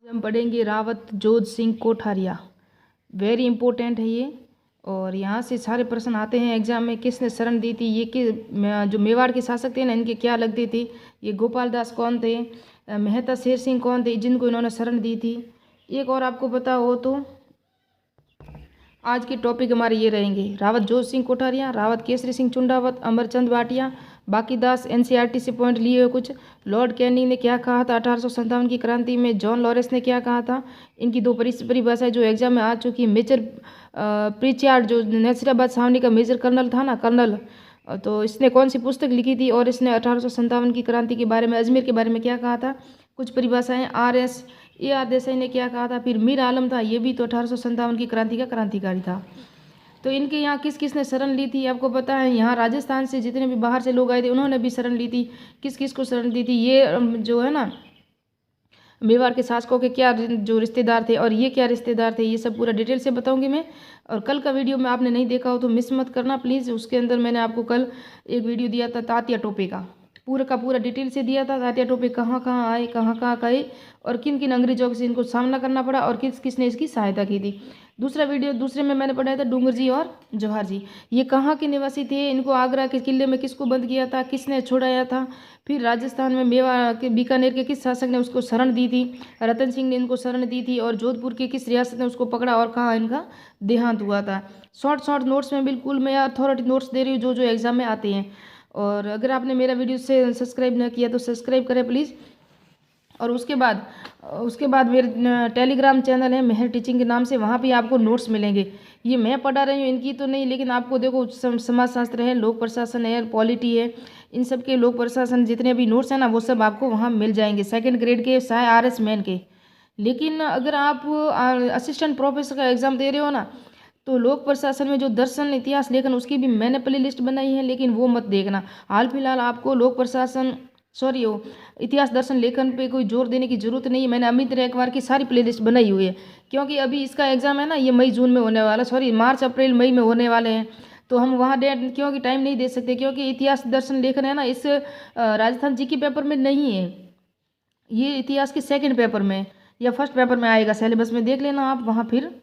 हम पढ़ेंगे रावत जोध Singh Kotharia. Very important है ये, और यहाँ से सारे प्रश्न आते हैं एग्जाम में। किसने शरण दी थी, ये कि जो मेवाड़ के शासक थे ना, इनके क्या लगते थे, ये गोपाल दास कौन थे, मेहता शेर सिंह कौन थे जिनको इन्होंने शरण दी थी। एक और आपको पता हो तो आज के टॉपिक हमारे ये रहेंगे: रावत जोध सिंह कोठारिया, रावत केसरी सिंह चुंडावत, अमरचंद भाटिया, बाकीदास। एनसीईआरटी से पॉइंट लिए हुए कुछ। लॉर्ड कैनिंग ने क्या कहा था 1857 की क्रांति में, जॉन लॉरेंस ने क्या कहा था। इनकी दो परिभाषाएं जो एग्जाम में आ चुकी है। मेजर प्रीचार्ड जो नसीराबाद छावनी का मेजर कर्नल था ना, कर्नल, तो इसने कौन सी पुस्तक लिखी थी, और इसने 1857 की क्रांति के बारे में, अजमेर के बारे में क्या कहा था। कुछ परिभाषाएं। आर देसाई ने क्या कहा था। फिर मीर आलम था, ये भी तो 1857 की क्रांति का क्रांतिकारी था। तो इनके यहाँ किस किस ने शरण ली थी आपको पता है। यहाँ राजस्थान से जितने भी बाहर से लोग आए थे उन्होंने भी शरण ली थी। किस किस को शरण दी थी, ये जो है ना, मेवाड़ के शासकों के क्या जो रिश्तेदार थे और ये क्या रिश्तेदार थे, ये सब पूरा डिटेल से बताऊंगी मैं। और कल का वीडियो में आपने नहीं देखा हो तो मिस मत करना प्लीज़। उसके अंदर मैंने आपको कल एक वीडियो दिया था तात्या टोपे का, पूरा का पूरा डिटेल से दिया था। तात्या टोपे कहाँ कहाँ आए, कहाँ कहाँ गए, और किन किन अंग्रेजों से इनको सामना करना पड़ा, और किस किसने इसकी सहायता की थी। दूसरे में मैंने पढ़ाया था डूंगर जी और जवाहर जी, ये कहाँ के निवासी थे, इनको आगरा के किले में किसको बंद किया था, किसने छुड़ाया था। फिर राजस्थान में मेवा के बीकानेर के किस शासक ने उसको शरण दी थी, रतन सिंह ने इनको शरण दी थी, और जोधपुर के किस रियासत ने उसको पकड़ा, और कहाँ इनका देहांत हुआ था। शॉर्ट नोट्स में बिल्कुल मैं अथॉरिटी नोट्स दे रही हूँ जो जो एग्जाम में आते हैं। और अगर आपने मेरा वीडियो से सब्सक्राइब न किया तो सब्सक्राइब करें प्लीज़। और उसके बाद मेरे टेलीग्राम चैनल है मेहर टीचिंग के नाम से, वहाँ पे आपको नोट्स मिलेंगे। ये मैं पढ़ा रही हूँ, इनकी तो नहीं, लेकिन आपको देखो समाज शास्त्र है, लोक प्रशासन है, पॉलिटी है, इन सब के लोक प्रशासन जितने भी नोट्स हैं ना वो सब आपको वहाँ मिल जाएंगे, सेकंड ग्रेड के चाहे RS मैन के। लेकिन अगर आप असिस्टेंट प्रोफेसर का एग्ज़ाम दे रहे हो ना, तो लोक प्रशासन में जो दर्शन इतिहास लेखन उसकी भी मैंने प्ले लिस्ट बनाई है, लेकिन वो मत देखना। हाल फिलहाल आपको लोक प्रशासन वो इतिहास दर्शन लेखन पे कोई जोर देने की जरूरत नहीं है। मैंने अमित रेखवार की सारी प्लेलिस्ट बनाई हुई है, क्योंकि अभी इसका एग्जाम है ना, ये मई जून में होने वाला, मार्च अप्रैल मई में होने वाले हैं। तो हम वहाँ डेट क्योंकि टाइम नहीं दे सकते, क्योंकि इतिहास दर्शन लेखन है ना, इस राजस्थान जी के पेपर में नहीं है, ये इतिहास के सेकंड पेपर में या फर्स्ट पेपर में आएगा। सिलेबस में देख लेना आप वहाँ फिर,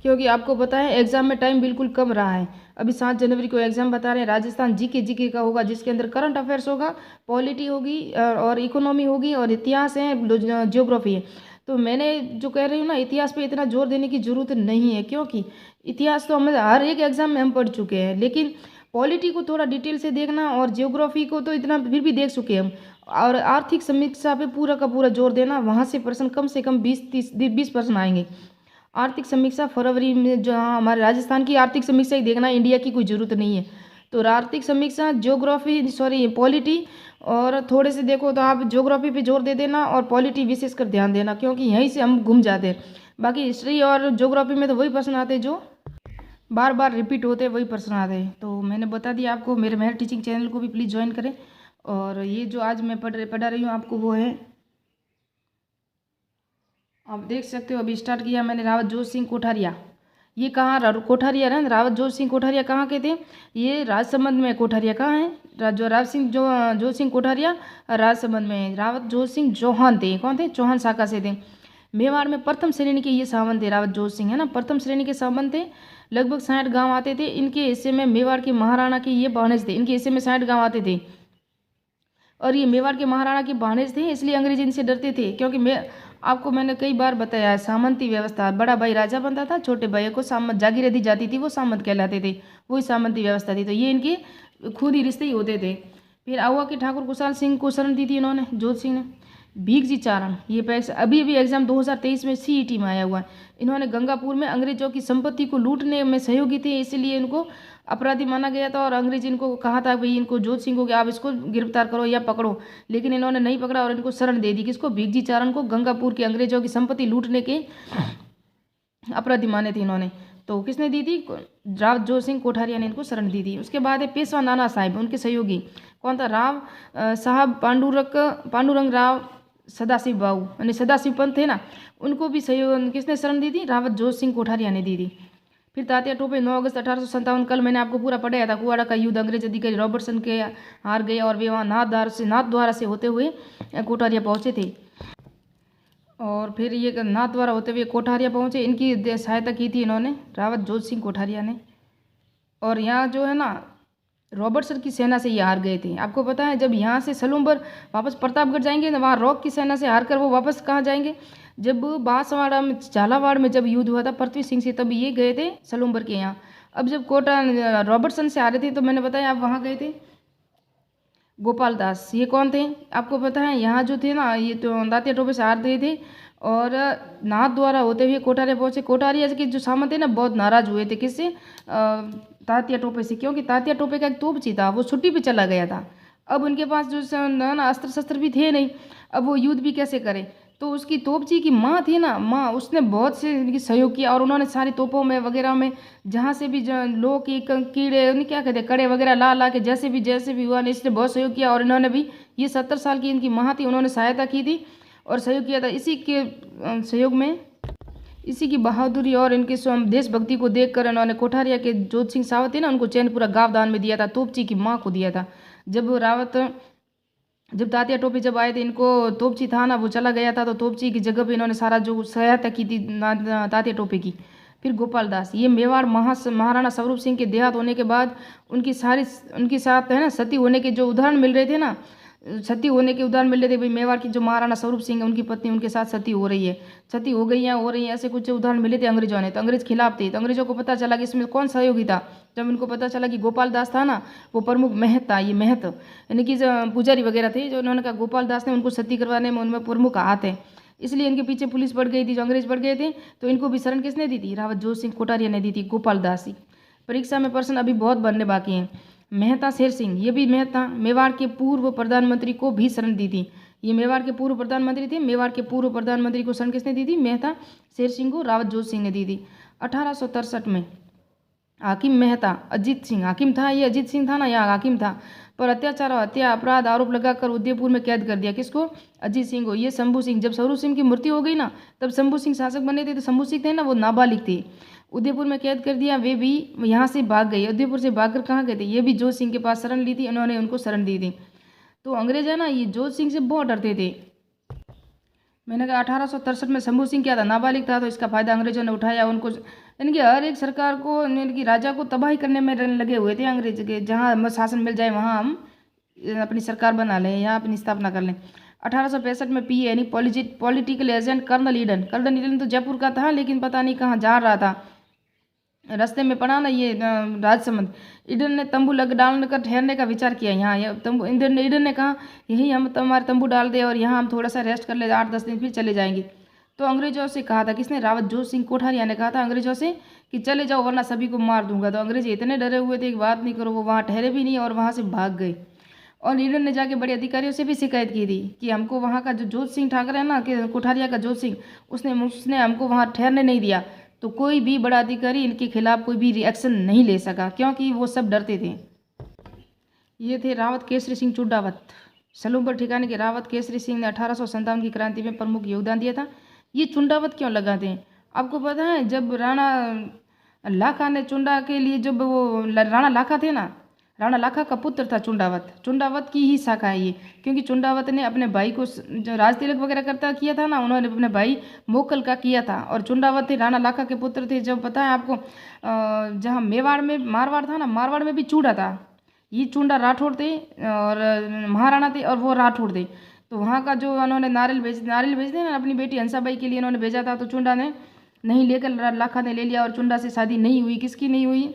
क्योंकि आपको पता है एग्जाम में टाइम बिल्कुल कम रहा है। अभी 7 जनवरी को एग्जाम बता रहे हैं, राजस्थान जीके का होगा, जिसके अंदर करंट अफेयर्स होगा, पॉलिटी होगी और इकोनॉमी होगी, और इतिहास है, ज्योग्राफी है। तो मैंने जो कह रही हूँ ना, इतिहास पे इतना जोर देने की जरूरत नहीं है, क्योंकि इतिहास तो हमें हर एक एग्जाम में हम पढ़ चुके हैं। लेकिन पॉलिटी को थोड़ा डिटेल से देखना, और ज्योग्राफी को तो इतना फिर भी देख चुके हम। और आर्थिक समीक्षा पे पूरा का पूरा जोर देना, वहाँ से प्रश्न कम से कम 20 प्रश्न आएंगे। आर्थिक समीक्षा फरवरी में, जो हमारे राजस्थान की आर्थिक समीक्षा ही देखना, इंडिया की कोई ज़रूरत नहीं है। तो आर्थिक समीक्षा, पॉलिटी, और थोड़े से देखो तो आप ज्योग्राफी पे जोर दे देना, और पॉलिटी विशेषकर ध्यान देना, क्योंकि यहीं से हम घूम जाते हैं। बाकी हिस्ट्री और ज्योग्राफी में तो वही प्रश्न आते हैं जो बार बार रिपीट होते हैं, वही प्रश्न आते हैं। तो मैंने बता दिया आपको। मेरे मेहर टीचिंग चैनल को भी प्लीज़ ज्वाइन करें। और ये जो आज मैं पढ़ा रही हूँ आपको, वो है, आप देख सकते हो, अभी स्टार्ट किया मैंने, रावत जोध सिंह कोठारिया। ये कहाँ कोठारिया है, रावत जोध सिंह कोठारिया कहाँ के थे, ये राजसमंद में। कोठारिया कहाँ है, जोध सिंह कोठारिया राजसमंद में है। रावत जोध सिंह चौहान थे, कौन थे, चौहान शाखा से थे। मेवाड़ में प्रथम श्रेणी के ये सामंत थे, रावत जोध सिंह है ना, प्रथम श्रेणी के सामंत थे। लगभग 60 गाँव आते थे इनके हिस्से में। मेवाड़ के महाराणा के ये भाणेज थे, इनके हिस्से में 60 गाँव आते थे, और ये मेवाड़ के महाराणा के भाणेज थे, इसलिए अंग्रेज इनसे डरते थे। क्योंकि मैंने कई बार बताया है, सामंती व्यवस्था, बड़ा भाई राजा बनता था, छोटे भाई को सामंत जागीरें दी जाती थी, वो सामंत कहलाते थे, वही सामंती व्यवस्था थी। तो ये इनके खुद ही रिश्ते ही होते थे। फिर आहुआ के ठाकुर कुशाल सिंह को शरण दी थी इन्होंने, जोध सिंह ने। भीखजी चारण, ये अभी एग्जाम 2023 में CET में आया हुआ है। इन्होंने गंगापुर में अंग्रेजों की संपत्ति को लूटने में सहयोगी थे, इसलिए इनको अपराधी माना गया था, और अंग्रेज इनको कहा था भाई, इनको जोध सिंह को कि आप इसको गिरफ्तार करो या पकड़ो, लेकिन इन्होंने नहीं पकड़ा और इनको शरण दे दी। किसको, भीखजी चारण को, गंगापुर के अंग्रेजों की संपत्ति लूटने के अपराधी माने थे इन्होंने। तो किसने दी थी, राव जोध सिंह कोठारिया ने इनको शरण दी थी। उसके बाद है पेशवा नाना साहिब, उनके सहयोगी कौन था, राव साहब पांडुरंग राव सदाशिव बाबू, यानी सदाशिव पंत थे ना, उनको भी सहयोग किसने शरण दी थी, रावत जोध सिंह कोठारिया ने दी थी। फिर तात्या टोपे 9 अगस्त 1857, कल मैंने आपको पूरा पढ़ाया था। कुआड़ा का युद्ध, अंग्रेज अधिकारी रॉबर्टसन के हार गए, और वे वहाँ नाथद्वारा से होते हुए कोठारिया पहुँचे थे। और फिर ये नाथ द्वारा होते हुए कोठारिया पहुँचे, इनकी सहायता की थी इन्होंने, रावत जोध सिंह कोठारिया ने। और यहाँ जो है ना रॉबर्टसन की सेना से ये हार गए थे। आपको पता है जब यहाँ से सलूम्बर वापस प्रतापगढ़ जाएंगे ना, वहाँ रॉक की सेना से हार कर वो वापस कहाँ जाएंगे, जब बांसवाड़ा में झालावाड़ में जब युद्ध हुआ था पृथ्वी सिंह से, तब ये गए थे सलूम्बर के यहाँ। अब जब कोटा रॉबर्टसन से हारे थे तो मैंने बताया आप वहाँ गए थे। गोपाल दास ये कौन थे आपको पता है, यहाँ जो थे ना ये तो दातिया टोपे से हार गए थे और नाथ द्वारा होते हुए कोठारिया पहुँचे। कोठारिया के जो सामंत थे ना बहुत नाराज हुए थे किससे, तात्या टोपे से, क्योंकि तात्या टोपे का एक तोपची था वो छुट्टी पे चला गया था। अब उनके पास जो ना अस्त्र शस्त्र भी थे नहीं, अब वो युद्ध भी कैसे करें। तो उसकी तोपची की माँ थी ना, माँ उसने बहुत से उनकी सहयोग किया और उन्होंने सारी तोपों में वगैरह में जहाँ से भी लोग की कीड़े उन्हें क्या कहते हैं कड़े वगैरह ला ला के जैसे भी हुआ ने इसने बहुत सहयोग किया। और इन्होंने भी ये 70 साल की इनकी माँ थी, उन्होंने सहायता की थी और सहयोग किया था। इसी के सहयोग में, इसी की बहादुरी और इनके देशभक्ति को देखकर इन्होंने कोठारिया के जोध सिंह सावत थे ना उनको चैनपुरा गाँव दान में दिया था, तोपची की माँ को दिया था। जब तात्या टोपे जब आए थे इनको तोपची था ना वो चला गया था, तो तोपची की जगह पे इन्होंने सारा जो सहायता की थी तात्या टोपे की। फिर गोपाल दास ये मेवाड़ महाराणा स्वरूप सिंह के देहात होने के बाद उनकी साथ है ना सती होने के जो उदाहरण मिल रहे थे ना, सती होने के उदाहरण मिल रहे थे भाई मेवाड़ की जो महाराणा स्वरूप सिंह है उनकी पत्नी उनके साथ सती हो रही है, सती हो गई है ऐसे कुछ उदाहरण मिले थे अंग्रेजों ने। तो अंग्रेज खिलाफ थे, तो अंग्रेजों को पता चला कि इसमें कौन सहयोगी था। जब इनको पता चला कि गोपाल दास था ना वो प्रमुख महत था, ये महत यानी कि जो पुजारी वगैरह थे, जो उन्होंने कहा गोपाल दास ने उनको सती करवाने में उनमें प्रमुख हाथ है, इसलिए इनके पीछे पुलिस पड़ गई थी, जो अंग्रेज पड़ गए थे। तो इनको भी शरण किसने दी थी, रावत जोध सिंह कोठारिया ने दी थी, गोपाल दास ही। परीक्षा में प्रश्न अभी बहुत बनने बाकी हैं। मेहता शेर सिंह ये भी मेहता मेवाड़ के पूर्व प्रधानमंत्री को भी शरण दी थी, ये मेवाड़ के पूर्व प्रधानमंत्री थे, मेवाड़ के पूर्व प्रधानमंत्री को शरण किसने दी थी, मेहता शेर सिंह को रावत जोध सिंह ने दी थी। 1863 में हाकिम मेहता अजीत सिंह हाकिम था, ये अजीत सिंह था ना यहाँ हाकिम था, पर अत्याचार और हत्या अपराध आरोप लगाकर उदयपुर में कैद कर दिया। किसको, अजीत सिंह को। ये शंभू सिंह, जब स्वरूप सिंह की मृत्यु हो गई ना तब शंभू सिंह शासक बने थे, तो शंभू सिंह थे ना वो नाबालिग थे, उदयपुर में कैद कर दिया। वे भी यहाँ से भाग गए, उदयपुर से भागकर कहाँ गए थे, ये भी जोध सिंह के पास शरण ली थी, उन्होंने उनको शरण दी थी। तो अंग्रेज है ना ये जोध सिंह से बहुत डरते थे। मैंने कहा 1863 में शंभू सिंह क्या था, नाबालिग था, तो इसका फायदा अंग्रेजों ने उठाया। उनको यानी कि हर एक सरकार को यानी कि राजा को तबाही करने में लगे हुए थे अंग्रेज के, जहाँ हमें शासन मिल जाए वहाँ हम अपनी सरकार बना लें या अपनी स्थापना कर लें। 1865 में पी यानी पॉलिटिकल एजेंट कर्नल ईडन तो जयपुर का था, लेकिन पता नहीं कहाँ जा रहा था, रास्ते में पड़ा ना ये राजसमंद। ईडन ने तंबू डालने का ठहरने का विचार किया यहाँ तंबू। ईडन ने कहा यही हम तुम्हारे तंबू डाल दे और यहाँ हम थोड़ा सा रेस्ट कर ले, 8-10 दिन फिर चले जाएंगे। तो अंग्रेजों से कहा था, किसने, रावत जोध सिंह कोठारिया ने कहा था अंग्रेजों से कि चले जाओ वरना सभी को मार दूंगा। तो अंग्रेज इतने डरे हुए थे कि बात नहीं करो, वो वहाँ ठहरे भी नहीं और वहाँ से भाग गए। और ईडन ने जाके बड़े अधिकारियों से भी शिकायत की थी कि हमको वहाँ का जो जोध सिंह ठाकरे है ना कि कोठारिया का जोध सिंह, उसने हमको वहाँ ठहरने नहीं दिया। तो कोई भी बड़ा अधिकारी इनके खिलाफ कोई भी रिएक्शन नहीं ले सका, क्योंकि वो सब डरते थे। ये थे रावत केसरी सिंह चुड्डावत। सलूम्बर ठिकाने के रावत केसरी सिंह ने 1857 की क्रांति में प्रमुख योगदान दिया था। ये चुंडावत क्यों लगाते हैं आपको पता है, जब राणा लाखा ने चुंडा के लिए, जब वो राणा लाखा थे ना, राणा लाखा का पुत्र था चुंडावत की ही शाखा है ये, क्योंकि चुंडावत ने अपने भाई को जो राज तिलक वगैरह करता किया था ना, उन्होंने अपने भाई मोकल का किया था। और चुंडावत थे राणा लाखा के पुत्र थे। जब पता है आपको जहाँ मेवाड़ में मारवाड़ था ना, मारवाड़ में भी चूड़ा था, ये चुंडा राठौड़ थे और महाराणा थे और वो राठौड़ थे। तो वहाँ का जो उन्होंने नारियल भेजते ना अपनी बेटी हंसाबाई के लिए उन्होंने भेजा था, तो चुंडा ने नहीं लेकर लाखा ने ले लिया और चुंडा से शादी नहीं हुई। किसकी नहीं हुई,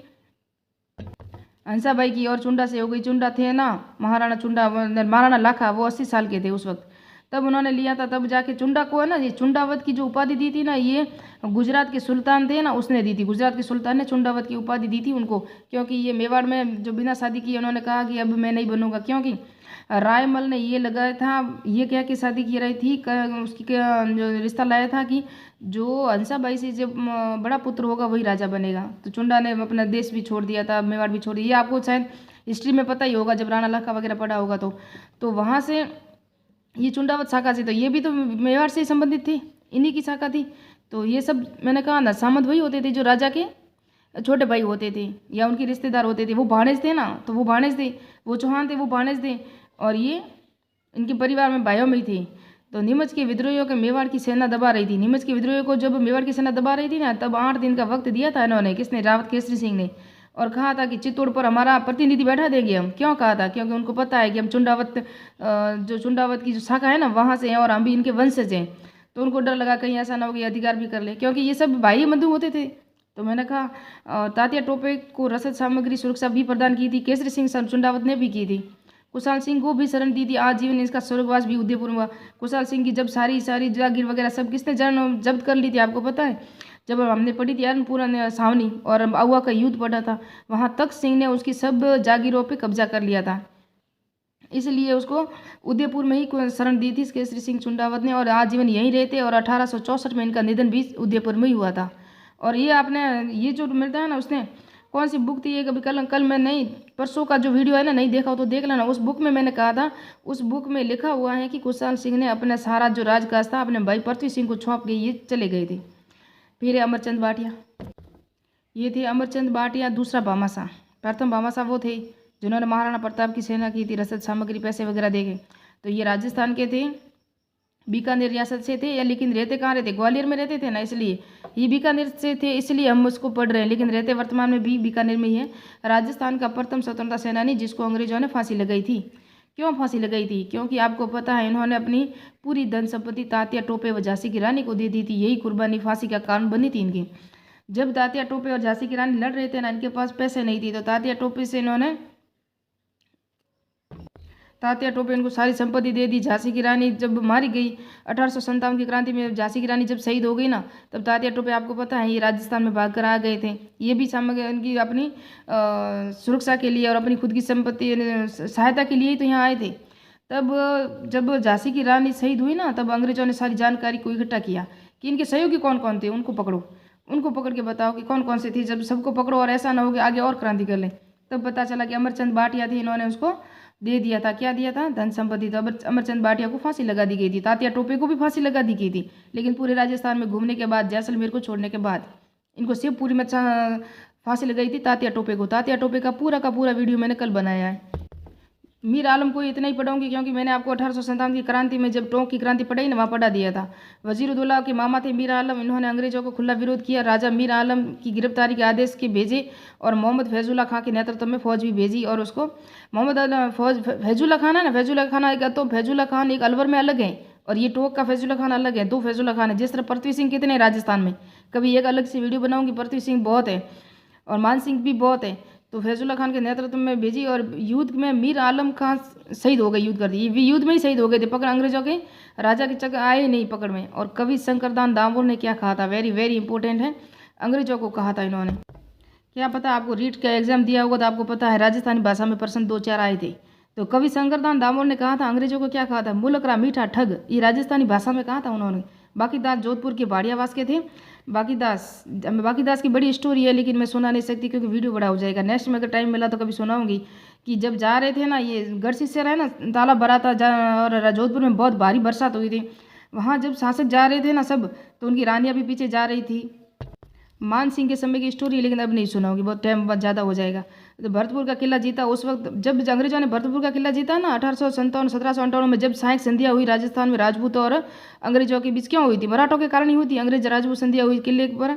हंसाबाई की, और चुंडा से हो गई। चुंडा थे ना महाराणा लाखा, वो 80 साल के थे उस वक्त, तब उन्होंने लिया था। तब जाके चुंडा को है ना ये चुंडावत की जो उपाधि दी थी ना, ये गुजरात के सुल्तान थे ना उसने दी थी, गुजरात के सुल्तान ने चुंडावत की उपाधि दी थी उनको, क्योंकि ये मेवाड़ में जो बिना शादी किए उन्होंने कहा कि अब मैं नहीं बनूंगा, क्योंकि रायमल ने ये लगाया था, ये क्या कि शादी की रही थी, उसकी जो रिश्ता लाया था कि जो हंसाबाई से जब बड़ा पुत्र होगा वही राजा बनेगा। तो चुंडा ने अपना देश भी छोड़ दिया था, मेवाड़ भी छोड़ दिया। ये आपको शायद हिस्ट्री में पता ही होगा, जब राणा लाखा वगैरह पढ़ा होगा तो वहाँ से ये चुंडावत शाखा से, तो ये भी तो मेवाड़ से ही संबंधित थी, इन्हीं की शाखा थी। तो ये सब मैंने कहा ना, सामंत वही होते थे जो राजा के छोटे भाई होते थे या उनके रिश्तेदार होते थे। वो भाणेज थे ना, तो वो भाणेज थे, वो चौहान थे, वो भाणेज थे, और ये इनके परिवार में भाइयों में ही थे। तो नीमच के विद्रोहियों के मेवाड़ की सेना दबा रही थी। नीमच के विद्रोहियों को जब मेवाड़ की सेना दबा रही थी ना, तब 8 दिन का वक्त दिया था इन्होंने, किसने, रावत केसरी सिंह ने, और कहा था कि चित्तौड़ पर हमारा प्रतिनिधि बैठा देंगे हम। क्यों कहा था? क्योंकि उनको पता है कि हम जो चुंडावत की जो शाखा है ना, वहाँ से हैं और हम भी इनके वंशज हैं। तो उनको डर लगा कहीं ऐसा ना हो कि अधिकार भी कर ले, क्योंकि ये सब भाई बंधु होते थे। तो मैंने कहा तात्या टोपे को रसद सामग्री सुरक्षा भी प्रदान की थी, केसरी सिंह चुंडावत ने भी की थी। कुशाल सिंह को भी शरण दी थी, आजीवन इसका स्वर्गवास भी उदयपुर में हुआ। कुशाल सिंह की जब सारी जागीर वगैरह सब किसने जब्त कर ली थी, आपको पता है? जब हमने पढ़ी थी अन्नपूर्णा सावनी और अहुआ का युद्ध पड़ा था, वहाँ तक सिंह ने उसकी सब जागीरों पे कब्जा कर लिया था, इसलिए उसको उदयपुर में ही शरण दी थी केसरी सिंह चुंडावत ने, और आजीवन यहीं रहते। और 1864 में इनका निधन भी उदयपुर में ही हुआ था। और ये आपने ये जो मिलता है ना, उसने कौन सी बुक थी ये, कभी कल मैं नहीं, परसों का जो वीडियो है ना, नहीं देखा हो तो देख लेना। उस बुक में मैंने कहा था, उस बुक में लिखा हुआ है कि कुशाल सिंह ने अपना सारा जो राजकाज था अपने भाई पृथ्वी सिंह को सौंप के ये चले गए थे। फिर अमरचंद भाटिया, ये थे अमरचंद भाटिया। दूसरा भामाशाह, प्रथम भामाशाह वो थे जिन्होंने महाराणा प्रताप की सेना की थी, रसद सामग्री पैसे वगैरह देखे। तो ये राजस्थान के थे, बीकानेर रियासत से थे, या लेकिन रहते कहाँ रहते, ग्वालियर में रहते थे ना, इसलिए ये बीकानेर से थे, इसलिए हम उसको पढ़ रहे हैं, लेकिन रहते वर्तमान में भी बीकानेर में ही है। राजस्थान का प्रथम स्वतंत्रता सेनानी जिसको अंग्रेजों ने फांसी लगाई थी। क्यों फांसी लगाई थी? क्योंकि आपको पता है इन्होंने अपनी पूरी धन संपत्ति तात्या टोपे व झांसी की रानी को दे दी थी। यही कुर्बानी फांसी का कारण बनी थी इनकी। जब तात्या टोपे और झांसी की रानी लड़ रहे थे ना, इनके पास पैसे नहीं थे, तो तात्या टोपे इनको सारी संपत्ति दे दी। झांसी की रानी जब मारी गई 1857 की क्रांति में, झांसी की रानी जब शहीद हो गई ना, तब तात्या टोपे आपको पता है ये राजस्थान में भाग कर आ गए थे। ये भी सामग्री इनकी अपनी सुरक्षा के लिए और अपनी खुद की संपत्ति सहायता के लिए ही तो यहाँ आए थे। तब जब झांसी की रानी शहीद हुई ना, तब अंग्रेजों ने सारी जानकारी को इकट्ठा किया कि इनके सहयोगी कौन कौन थे, उनको पकड़ो, उनको पकड़ के बताओ कि कौन कौन से थे। जब सबको पकड़ो और ऐसा ना हो कि आगे और क्रांति कर लें, तब पता चला कि अमरचंद भाटिया थे, इन्होंने उसको दे दिया था। क्या दिया था? धन संपत्ति। तो अमरचंद भाटिया को फांसी लगा दी गई थी। तात्या टोपे को भी फांसी लगा दी गई थी, लेकिन पूरे राजस्थान में घूमने के बाद, जैसलमेर को छोड़ने के बाद, इनको शिवपुरी में फांसी लगाई थी तात्या टोपे को। तात्या टोपे का पूरा वीडियो मैंने कल बनाया है। मीर आलम को इतना ही पढ़ाऊंगी क्योंकि मैंने आपको 1857 की क्रांति में जब टोंक की क्रांति पढ़ाई ना, वहाँ पढ़ा दिया था। वजीरुद्दौला के मामा थे मीर आलम, इन्होंने अंग्रेजों को खुला विरोध किया। राजा मीर आलम की गिरफ्तारी के आदेश के भेजे और मोहम्मद फैजुल्ला खां के नेतृत्व में फौज भी भेजी, और उसको फैजुल्ला खान है ना, फैजुल्ला खान एक, तो फैजुल्ला खान एक अलवर में अलग है और ये टोंक का फैजुल्ला खान अलग है। दो फैजुल्ला खान है। जिस तरह पृथ्वी सिंह कितने हैं राजस्थान में, कभी एक अलग से वीडियो बनाऊंगी। पृथ्वी सिंह बहुत है और मान सिंह भी बहुत है। तो फैजुल्ला खान के नेतृत्व में भेजी और युद्ध में मीर आलम खान शहीद हो गए, युद्ध कर दिए, युद्ध में ही शहीद हो गए थे। पकड़ अंग्रेजों के राजा के चक्कर आए नहीं पकड़ में। और कवि शंकरदास दामोदर ने क्या कहा था, वेरी इंपॉर्टेंट है, अंग्रेजों को कहा था इन्होंने, क्या पता आपको, रीट का एग्जाम दिया होगा तो आपको पता है, राजस्थानी भाषा में प्रश्न 2-4 आए थे। तो कवि शंकरदास दामोदर ने कहा था अंग्रेजों को, क्या कहा था, मुलकरा मीठा ठग, ये राजस्थानी भाषा में कहा था उन्होंने। बाकीदास जोधपुर के भाड़ियावास के थे। बाकीदास की बड़ी स्टोरी है, लेकिन मैं सुना नहीं सकती क्योंकि वीडियो बड़ा हो जाएगा। नेक्स्ट में अगर टाइम मिला तो कभी सुनाऊंगी कि जब जा रहे थे ना, ये गढ़ से है ना, तालाब भरा था और जोधपुर में बहुत भारी बरसात हुई थी। वहाँ जब शासक जा रहे थे ना सब, तो उनकी रानियाँ भी पीछे जा रही थी। मान सिंह के समय की स्टोरी, लेकिन अब नहीं सुनाऊंगी, बहुत टाइम बहुत ज़्यादा हो जाएगा। तो भरतपुर का किला जीता उस वक्त, जब अंग्रेजों ने भरतपुर का किला जीता ना 1758 में, जब सहायक संधियाँ हुई राजस्थान में राजपूत और अंग्रेजों के बीच, क्यों हुई थी? मराठों के कारण ही हुई थी। अंग्रेज राजपूत संधियाँ हुई किले पर,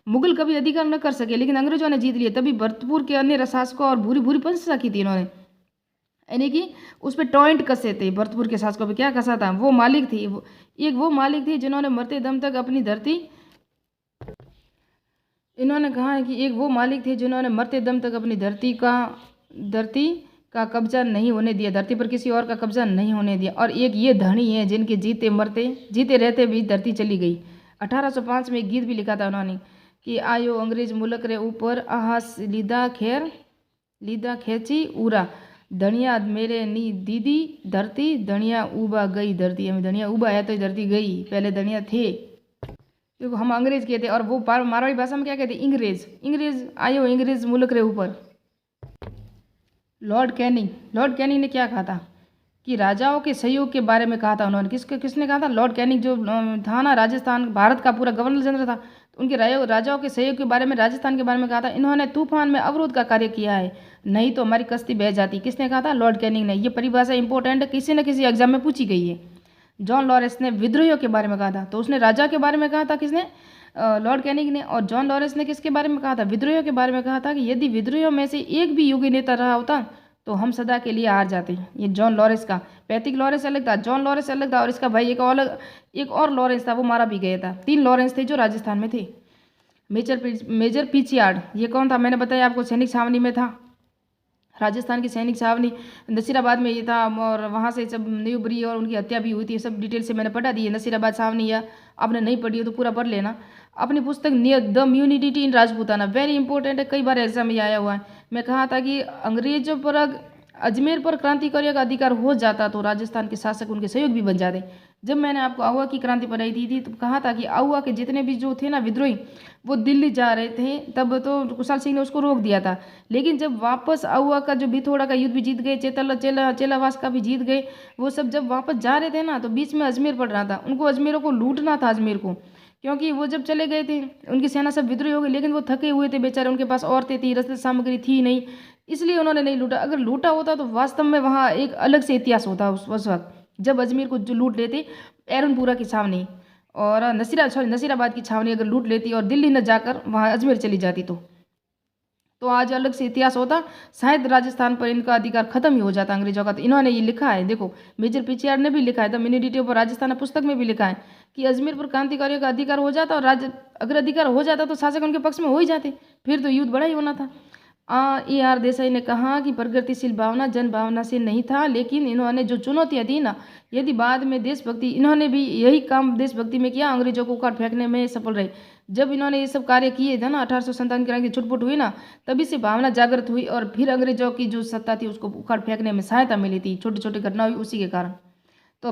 मुगल कभी अधिकार न कर सके, लेकिन अंग्रेजों ने जीत लिए। तभी भरतपुर के अन्य शासकों और भूरी प्रशंसा की थी इन्होंने, यानी कि उस पर टॉइंट कसे थे। भरतपुर के शासकों पर क्या कसा था? वो मालिक थी, वो मालिक थी जिन्होंने मरते दम तक अपनी धरती, इन्होंने कहा है कि एक वो मालिक थे जिन्होंने मरते दम तक अपनी धरती का कब्जा नहीं होने दिया, धरती पर किसी और का कब्जा नहीं होने दिया। और एक ये धनी है जिनके जीते रहते भी धरती चली गई। 1805 में एक गीत भी लिखा था उन्होंने कि आयो अंग्रेज मुल्क रे ऊपर आहास लीदा खेची उरा, धनिया मेरे नी दीदी धरती, धनिया उबा गई धरती। हमें धनिया उबा है तो धरती गई, पहले धनिया थे, देखो हम अंग्रेज कहते, और वो मारवाड़ी भाषा में क्या कहते, इंग्रेज आयो इंग्रेज मुल्क रे ऊपर। लॉर्ड कैनिंग ने क्या कहा था कि राजाओं के सहयोग के बारे में कहा था उन्होंने। किसने कहा था? लॉर्ड कैनिंग, जो था ना राजस्थान, भारत का पूरा गवर्नर जनरल था, तो उनके राजाओं के सहयोग के बारे में, राजस्थान के बारे में कहा था। इन्होंने तूफान में अवरोध का कार्य किया है, नहीं तो हमारी कश्ती बह जाती। किसने कहा था? लॉर्ड कैनिंग ने। ये परिभाषा इंपॉर्टेंट, किसी न किसी एग्जाम में पूछी गई है। जॉन लॉरेंस ने विद्रोहियों के बारे में कहा था। तो उसने राजा के बारे में कहा था, किसने? लॉर्ड कैनिंग ने। और जॉन लॉरेंस ने किसके बारे में कहा था? विद्रोहियों के बारे में कहा था कि यदि विद्रोहियों में से एक भी योग्य नेता रहा होता तो हम सदा के लिए हार जाते। ये जॉन लॉरेंस का। पैथिक लॉरेंस अलग था, जॉन लॉरेंस अलग था, और इसका भाई एक और लॉरेंस था, वो मारा भी गया था। 3 लॉरेंस थे जो राजस्थान में थे। मेजर पिचियार्ड, ये कौन था? मैंने बताया आपको, सैनिक छावनी में था। राजस्थान की सैनिक छावनी नसीराबाद में ये था, और वहाँ से जब न्यूबरी और उनकी हत्या भी हुई थी, सब डिटेल से मैंने पढ़ा दी है। नसीराबाद छावनी, या आपने नहीं पढ़ी हो तो पूरा पढ़ लेना। अपनी पुस्तक the mutiny in Rajputana, very important है, कई बार एग्जाम में आया हुआ है। मैं कहा था कि अंग्रेजों पर अजमेर पर क्रांतिकारियों का अधिकार हो जाता तो राजस्थान के शासक उनके सहयोग भी बन जाते। जब मैंने आपको आहुआ की क्रांति पढ़ाई थी तो कहा था कि आहुआ के जितने भी जो थे ना विद्रोही, वो दिल्ली जा रहे थे, तब तो कुशाल सिंह ने उसको रोक दिया था। लेकिन जब वापस आहुआ का जो बिथोड़ा का युद्ध भी जीत गए, चेलावास का भी जीत गए, वो सब जब वापस जा रहे थे ना, तो बीच में अजमेर पड़ रहा था। उनको अजमेरों को लूटना था, अजमेर को, क्योंकि वो जब चले गए थे उनकी सेना सब विद्रोही हो गई, लेकिन वो थके हुए थे बेचारे, उनके पास औरतें थी, रसद सामग्री थी नहीं, इसलिए उन्होंने नहीं लूटा। अगर लूटा होता तो वास्तव में वहाँ एक अलग से इतिहास होता उस वक्त, जब अजमेर को जो लूट लेते, एरनपुरा की छावनी और नसीराबाद की छावनी अगर लूट लेती और दिल्ली न जाकर वहाँ अजमेर चली जाती तो आज अलग से इतिहास होता, शायद राजस्थान पर इनका अधिकार खत्म ही हो जाता अंग्रेजों का। तो इन्होंने ये लिखा है, देखो मेजर पिचियार्ड ने भी लिखा है, द म्यूनिटी ऑफ राजस्थान पुस्तक में भी लिखा है कि अजमेर पर क्रांतिकारियों का अधिकार हो जाता, और अगर अधिकार हो जाता तो शासक उनके पक्ष में हो ही जाते, फिर तो युद्ध बड़ा ही होना था। AR देसाई ने कहा कि प्रगतिशील भावना जन भावना से नहीं था, लेकिन इन्होंने जो चुनौतियाँ दी ना, यदि बाद में देशभक्ति, इन्होंने भी यही काम देशभक्ति में किया, अंग्रेजों को उखाड़ फेंकने में सफल रहे। जब इन्होंने ये सब कार्य किए थे ना, 1857 की क्रांति छुटपुट हुई ना, तभी से भावना जागृत हुई, और फिर अंग्रेजों की जो सत्ता थी उसको उखाड़ फेंकने में सहायता मिली थी। छोटी छोटी घटना हुई उसी के कारण। तो